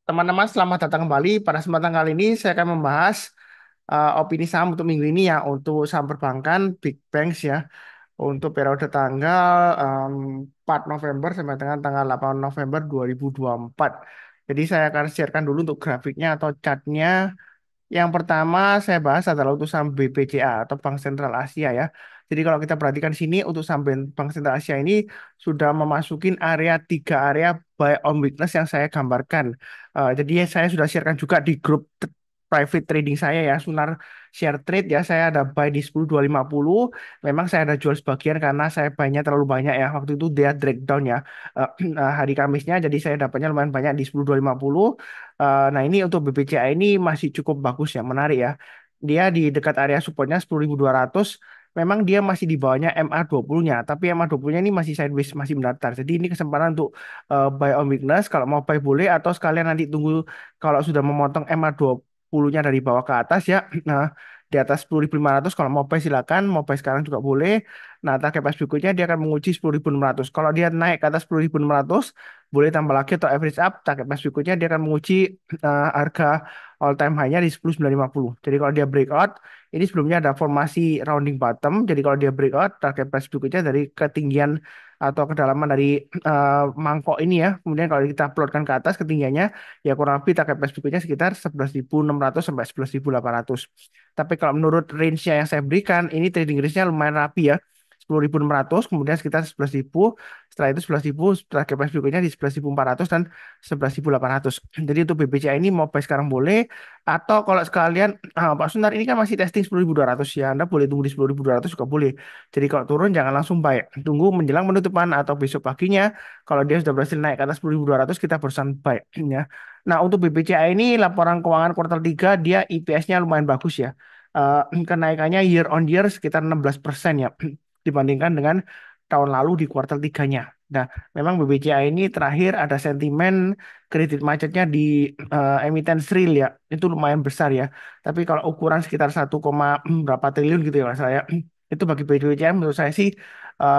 Teman-teman, selamat datang kembali. Pada kesempatan kali ini saya akan membahas opini saham untuk minggu ini ya, untuk saham perbankan Big Banks ya, untuk periode tanggal 4 November sampai dengan tanggal 8 November 2024. Jadi saya akan sharekan dulu untuk grafiknya atau chartnya. Yang pertama saya bahas adalah untuk saham BPCA atau Bank Sentral Asia ya. Jadi kalau kita perhatikan di sini untuk saham Bank Sentral Asia ini sudah memasukin area tiga area buy on weakness yang saya gambarkan. Jadi saya sudah sharekan juga di grup private trading saya ya, Sunar Share Trade ya. Saya ada buy di 10.250. Memang saya ada jual sebagian karena saya buynya terlalu banyak ya. Waktu itu dia drag down ya hari Kamisnya. Jadi saya dapatnya lumayan banyak di 10.250. Nah, ini untuk BBCA ini masih cukup bagus ya, menarik ya. Dia di dekat area supportnya 10.200. Memang dia masih di bawahnya MA20-nya, tapi MA20-nya ini masih sideways, masih mendatar. Jadi ini kesempatan untuk buy on weakness. Kalau mau buy boleh, atau sekalian nanti tunggu kalau sudah memotong MA20-nya dari bawah ke atas ya. Nah, di atas 10.500 kalau mau buy silakan, mau buy sekarang juga boleh. Nah, target price berikutnya dia akan menguji 10.600. Kalau dia naik ke atas 10.600, boleh tambah lagi atau average up. Target price berikutnya dia akan menguji harga all time high-nya di 10.950. Jadi kalau dia breakout, ini sebelumnya ada formasi rounding bottom. Jadi kalau dia breakout, target price berikutnya dari ketinggian atau kedalaman dari mangkok ini ya. Kemudian kalau kita plotkan ke atas ketinggiannya, ya kurang lebih target price berikutnya sekitar 11.600 sampai 11.800. Tapi kalau menurut range-nya yang saya berikan, ini trading range-nya lumayan rapi ya. 10.600, kemudian sekitar 11.000, setelah itu 11.000, target price berikutnya di 11.400 dan 11.800. Jadi untuk BBCA ini mau buy sekarang boleh, atau kalau sekalian, Pak Sunar ini kan masih testing 10.200 ya, Anda boleh tunggu di 10.200 juga boleh. Jadi kalau turun jangan langsung buy, tunggu menjelang penutupan atau besok paginya, kalau dia sudah berhasil naik ke atas 10.200 kita barusan buy ya. Nah untuk BBCA ini laporan keuangan kuartal 3 dia IPS-nya lumayan bagus ya. Kenaikannya year on year sekitar 16% ya dibandingkan dengan tahun lalu di kuartal tiganya. Nah, memang BBCA ini terakhir ada sentimen kredit macetnya di emiten real ya, itu lumayan besar ya. Tapi kalau ukuran sekitar 1, berapa triliun gitu ya mas saya, itu bagi BBCA menurut saya sih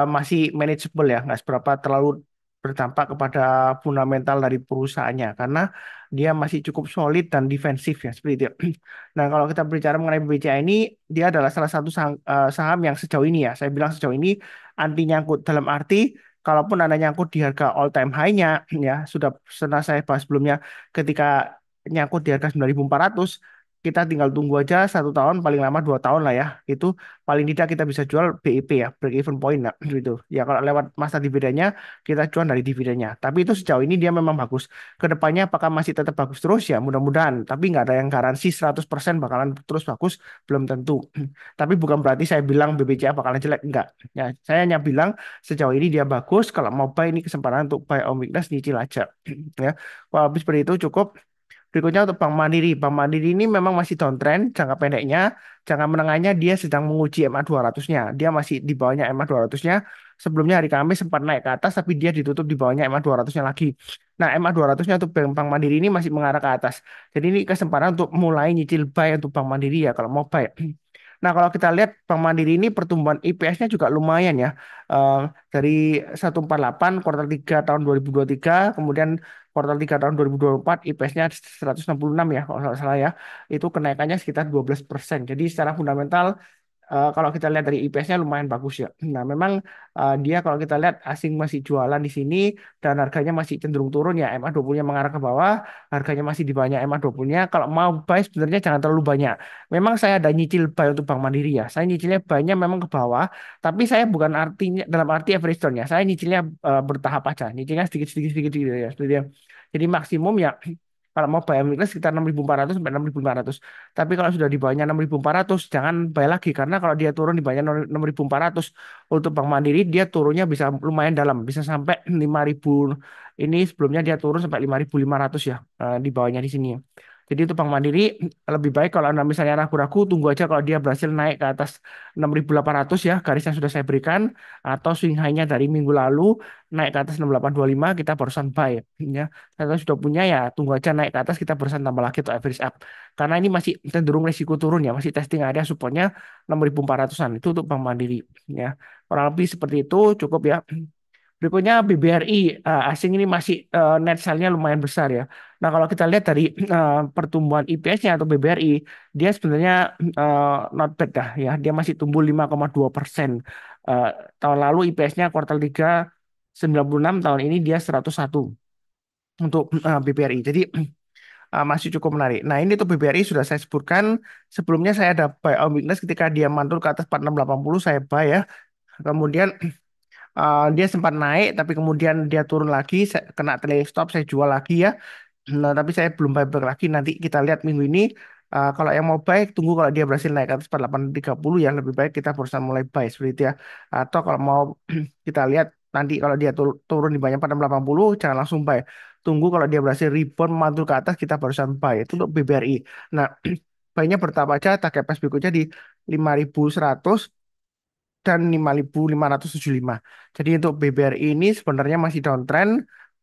masih manageable ya, nggak seberapa terlalu berdampak kepada fundamental dari perusahaannya karena dia masih cukup solid dan defensif ya seperti itu. Nah, kalau kita berbicara mengenai BBCA ini, dia adalah salah satu saham yang sejauh ini ya, saya bilang sejauh ini anti nyangkut dalam arti kalaupun Anda nyangkut di harga all time high-nya ya, sudah saya bahas sebelumnya ketika nyangkut di harga 9.400 kita tinggal tunggu aja 1 tahun paling lama 2 tahun lah ya, itu paling tidak kita bisa jual BIP ya, break even point lah gitu ya. Kalau lewat masa dividennya kita cuan dari dividennya, tapi itu sejauh ini dia memang bagus. Kedepannya apakah masih tetap bagus terus ya, mudah-mudahan, tapi nggak ada yang garansi 100% bakalan terus bagus, belum tentu. Tapi bukan berarti saya bilang BBCA bakalan jelek, enggak ya. Saya hanya bilang sejauh ini dia bagus. Kalau mau buy ini kesempatan untuk buy on weakness, nyicil aja ya. Kalau habis seperti itu cukup. Berikutnya untuk Bank Mandiri. Bank Mandiri ini memang masih downtrend jangka pendeknya. Jangka menengahnya dia sedang menguji MA200-nya. Dia masih di bawahnya MA200-nya. Sebelumnya hari Kamis sempat naik ke atas, tapi dia ditutup di bawahnya MA200-nya lagi. Nah, MA200-nya untuk Bank Mandiri ini masih mengarah ke atas. Jadi ini kesempatan untuk mulai nyicil buy untuk Bank Mandiri ya kalau mau buy. Nah, kalau kita lihat Bank Mandiri ini pertumbuhan IPS-nya juga lumayan ya. Eh, dari 148 kuartal 3 tahun 2023, kemudian kuartal 3 tahun 2024 IPS-nya 166 ya kalau nggak salah ya. Itu kenaikannya sekitar 12%. Jadi secara fundamental kalau kita lihat dari IPS-nya lumayan bagus ya. Nah, memang dia kalau kita lihat asing masih jualan di sini dan harganya masih cenderung turun ya. MA20-nya mengarah ke bawah, harganya masih di bawahnya MA20-nya. Kalau mau buy sebenarnya jangan terlalu banyak. Memang saya ada nyicil buy untuk Bank Mandiri ya. Saya nyicilnya buy-nya memang ke bawah, tapi saya bukan artinya dalam arti average down ya. Saya nyicilnya bertahap aja. Nyicilnya sedikit-sedikit gitu ya. Seperti itu. Jadi maksimum ya kalau mau bayar weakness sekitar 6.400 sampai 6.500. Tapi kalau sudah di bawahnya 6.400 jangan buy lagi karena kalau dia turun di bawahnya 6.400 untuk Bank Mandiri dia turunnya bisa lumayan dalam, bisa sampai 5.000. Ini sebelumnya dia turun sampai 5.500 ya di bawahnya di sini. Jadi untuk Bank Mandiri lebih baik kalau Anda misalnya ragu-ragu tunggu aja kalau dia berhasil naik ke atas 6.800 ya, garis yang sudah saya berikan, atau swing high-nya dari minggu lalu naik ke atas 6.825 kita barusan buy ya. Kalau sudah punya ya tunggu aja naik ke atas kita barusan tambah lagi atau average up. Karena ini masih cenderung risiko turun ya, masih testing area supportnya 6.400-an itu untuk Bank Mandiri ya. Kurang lebih seperti itu cukup ya. Berikutnya BBRI, asing ini masih net sale-nya lumayan besar ya. Nah, kalau kita lihat dari pertumbuhan IPS-nya atau BBRI, dia sebenarnya not bad dah ya. Dia masih tumbuh 5,2%. Eh, tahun lalu IPS-nya kuartal 3 96, tahun ini dia 101 untuk BBRI. Jadi masih cukup menarik. Nah, ini tuh BBRI sudah saya sebutkan. Sebelumnya saya ada buy on weakness ketika dia mantul ke atas 4680 saya buy ya. Kemudian dia sempat naik tapi kemudian dia turun lagi, kena trailing stop saya jual lagi ya. Nah, tapi saya belum buyback lagi. Nanti kita lihat minggu ini. Kalau yang mau buy, tunggu kalau dia berhasil naik ke atas 4830 ya lebih baik kita berusaha mulai buy seperti itu ya. Atau kalau mau kita lihat nanti kalau dia turun di banyak 4680 jangan langsung buy. Tunggu kalau dia berhasil rebound mantul ke atas kita barusan buy. Itu untuk BBRI. Nah, buy-nya bertahap aja target price berikutnya di 5100 dan 5.575. Jadi untuk BBRI ini sebenarnya masih downtrend.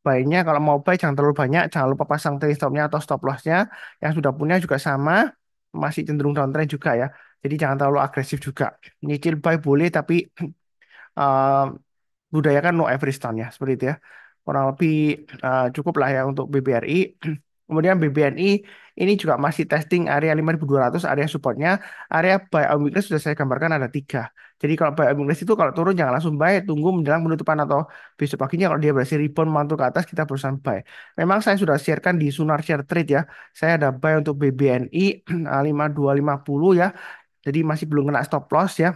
Baiknya kalau mau buy jangan terlalu banyak, jangan lupa pasang trailing stopnya atau stop lossnya. Yang sudah punya juga sama, masih cenderung downtrend juga ya. Jadi jangan terlalu agresif juga. Nyicil buy boleh tapi eh, budayakan no average down ya seperti itu ya, kurang lebih cukup lah ya untuk BBRI. Kemudian BBNI ini juga masih testing area 5.200 area supportnya. Area buy on weakness sudah saya gambarkan ada tiga. Jadi kalau buy on weakness itu kalau turun jangan langsung buy, tunggu menjelang penutupan atau besok paginya kalau dia berhasil rebound mantul ke atas kita berusaha buy. Memang saya sudah sharekan di Sunar Share Trade ya, saya ada buy untuk BBNI 5250 ya, jadi masih belum kena stop loss ya.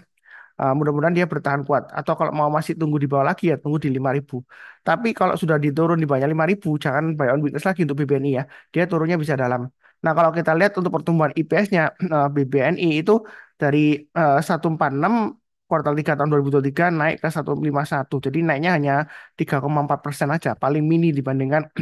Mudah-mudahan dia bertahan kuat. Atau kalau mau masih tunggu di bawah lagi ya tunggu di 5.000. Tapi kalau sudah diturun di bawah 5.000, jangan buy on weakness lagi untuk BBNI ya. Dia turunnya bisa dalam. Nah, kalau kita lihat untuk pertumbuhan IPS-nya BBNI itu dari 146 kuartal 3 tahun 2023 naik ke 151. Jadi naiknya hanya 3,4% aja, paling mini dibandingkan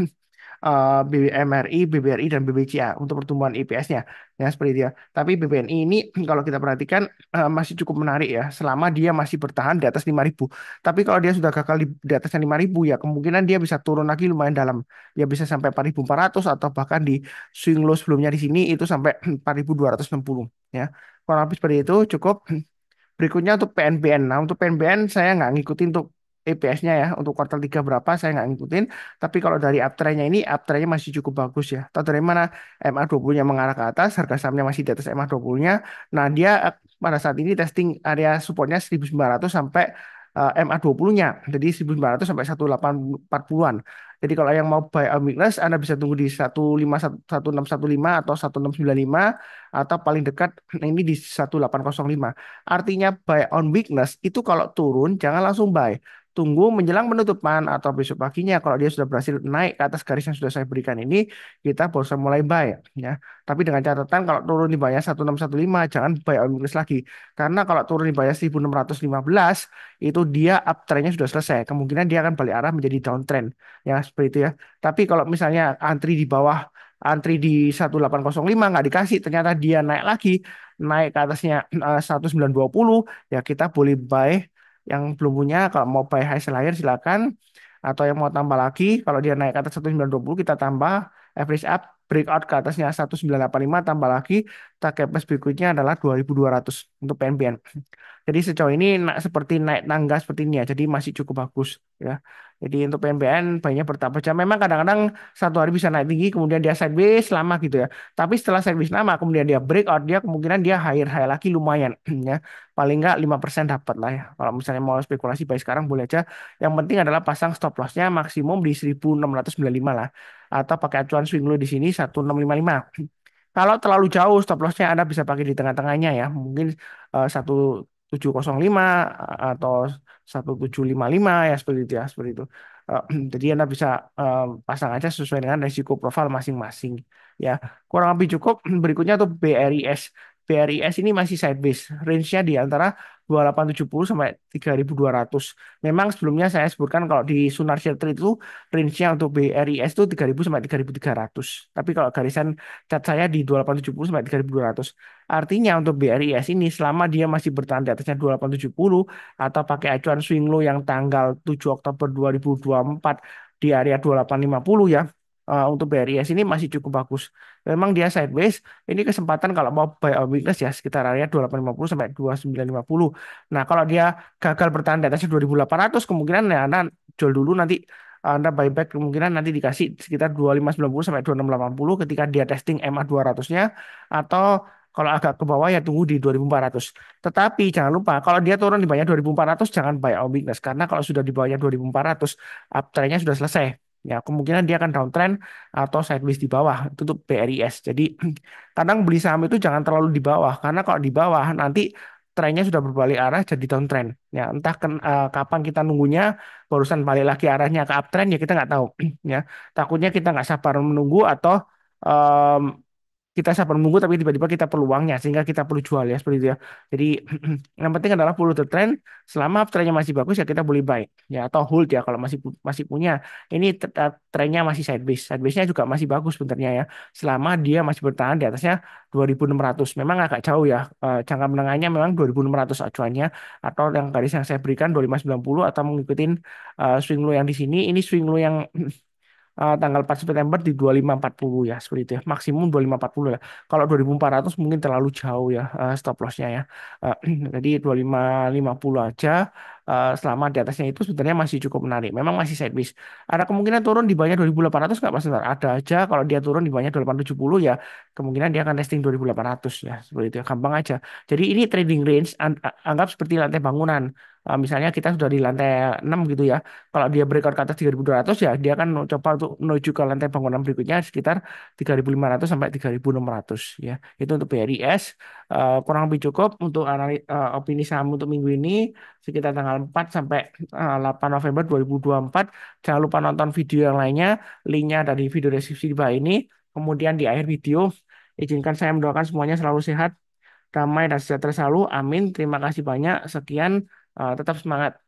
BMRI, BBRI, dan BBCA untuk pertumbuhan IPS-nya. Ya, seperti itu ya. Tapi BBNI ini kalau kita perhatikan masih cukup menarik ya, selama dia masih bertahan di atas 5.000. Tapi kalau dia sudah gagal di atasnya 5.000 ya, kemungkinan dia bisa turun lagi lumayan dalam. Dia bisa sampai 4.400 atau bahkan di swing low sebelumnya di sini itu sampai 4.260 ya. Kurang lebih seperti itu cukup. Berikutnya untuk PNBN. Nah, untuk PNBN saya nggak ngikutin untuk EPS-nya ya. Untuk kuartal 3 berapa saya nggak ngikutin. Tapi kalau dari uptrend-nya ini, uptrend-nya masih cukup bagus ya. Tahu dari mana? MA20-nya mengarah ke atas, harga sahamnya masih di atas MA20-nya. Nah, dia pada saat ini testing area supportnya 1900 sampai MA20-nya. Jadi 1900 sampai 1840-an. Jadi kalau yang mau buy on weakness, Anda bisa tunggu di 1615 atau 1695 atau paling dekat ini di 1805. Artinya buy on weakness itu kalau turun jangan langsung buy. Tunggu menjelang penutupan atau besok paginya kalau dia sudah berhasil naik ke atas garis yang sudah saya berikan ini, kita baru mulai buy ya. Tapi dengan catatan kalau turun di bawah 1615 jangan buy on weakness lagi. Karena kalau turun di bawah 1615 itu dia uptrendnya sudah selesai. Kemungkinan dia akan balik arah menjadi downtrend ya seperti itu ya. Tapi kalau misalnya antri di 1805 nggak dikasih ternyata dia naik lagi, naik ke atasnya 1920 ya kita boleh buy. Yang belum punya kalau mau buy high selayar silakan, atau yang mau tambah lagi kalau dia naik ke atas 1920 kita tambah average up, breakout ke atasnya 1985 tambah lagi, target price berikutnya adalah 2200 untuk PNBN. Jadi sejauh ini seperti naik tangga seperti ini ya, jadi masih cukup bagus ya. Jadi untuk PNBN banyak bertahap saja. Memang kadang-kadang satu hari bisa naik tinggi, kemudian dia sideways lama gitu ya. Tapi setelah sideways lama, kemudian dia breakout, dia kemungkinan dia higher high lagi lumayan ya. Paling nggak 5% dapat lah ya. Kalau misalnya mau spekulasi baik sekarang boleh aja. Yang penting adalah pasang stop lossnya maksimum di 1695 lah. Atau pakai acuan swing low di sini 1655. Kalau terlalu jauh stop lossnya Anda bisa pakai di tengah-tengahnya ya. Mungkin 1705 atau 1755 ya seperti itu ya, seperti itu. Eh, jadi Anda bisa pasang aja sesuai dengan resiko profil masing-masing ya. Kurang lebih cukup. Berikutnya tuh BRIS. BRIS ini masih sideways. Range-nya di antara 2870 sampai 3200. Memang sebelumnya saya sebutkan kalau di Sunar Share Trade itu range-nya untuk BRIS itu 3000 sampai 3300. Tapi kalau garisan cat saya di 2870 sampai 3200. Artinya untuk BRIS ini selama dia masih bertahan di atasnya 2870 atau pakai acuan swing low yang tanggal 7 Oktober 2024 di area 2850 ya. untuk BRIS ini masih cukup bagus. Memang dia sideways, ini kesempatan kalau mau buy on weakness ya sekitar area 2850 sampai 2950. Nah, kalau dia gagal bertahan di atas 2800 kemungkinan ya Anda jual dulu nanti Anda buyback kemungkinan nanti dikasih sekitar 2590 sampai 2680 ketika dia testing MA 200-nya atau kalau agak ke bawah ya tunggu di 2400. Tetapi jangan lupa kalau dia turun di bawahnya 2400 jangan buy on weakness karena kalau sudah di bawahnya 2400 uptrend-nya sudah selesai. Ya, kemungkinan dia akan downtrend atau sideways di bawah. Itu untuk BRIS. Jadi kadang beli saham itu jangan terlalu di bawah karena kalau di bawah nanti trennya sudah berbalik arah jadi downtrend. Ya, entah kapan kita nunggunya barusan balik lagi arahnya ke uptrend ya kita nggak tahu. Ya, takutnya kita nggak sabar menunggu atau em, kita sabar menunggu tapi tiba-tiba kita perlu uangnya sehingga kita perlu jual ya seperti itu ya. Jadi yang penting adalah follow the trend. Selama trennya masih bagus ya kita boleh buy ya atau hold ya kalau masih punya. Ini trennya masih sideways. Sidewaysnya juga masih bagus sebenarnya ya. Selama dia masih bertahan di atasnya 2600. Memang agak jauh ya. Jangka menengahnya memang 2600 acuannya atau yang garis yang saya berikan 2590 atau mengikuti swing low yang di sini. Ini swing low yang tanggal 4 September di 2540 ya seperti itu ya maksimum 2540 lah kalau 2400 mungkin terlalu jauh ya stop lossnya ya. Eh, jadi 2550 aja selama di atasnya itu sebenarnya masih cukup menarik memang masih sideways ada kemungkinan turun di bawahnya 2800 nggak mas Sebentar. Ada aja kalau dia turun di bawahnya 2870 ya kemungkinan dia akan testing 2800 ya seperti itu ya gampang aja jadi ini trading range anggap seperti lantai bangunan. Misalnya kita sudah di lantai 6 gitu ya kalau dia breakout ke atas 3200 ya dia akan coba untuk menuju ke lantai bangunan berikutnya sekitar 3500 sampai 3600 ya. Itu untuk BRIS kurang lebih cukup untuk opini saham untuk minggu ini sekitar tanggal 4 sampai 8 November 2024. Jangan lupa nonton video yang lainnya, linknya dari video deskripsi di bawah ini. Kemudian di akhir video izinkan saya mendoakan semuanya selalu sehat, damai dan sejahtera selalu. Amin. Terima kasih banyak. Sekian, tetap semangat.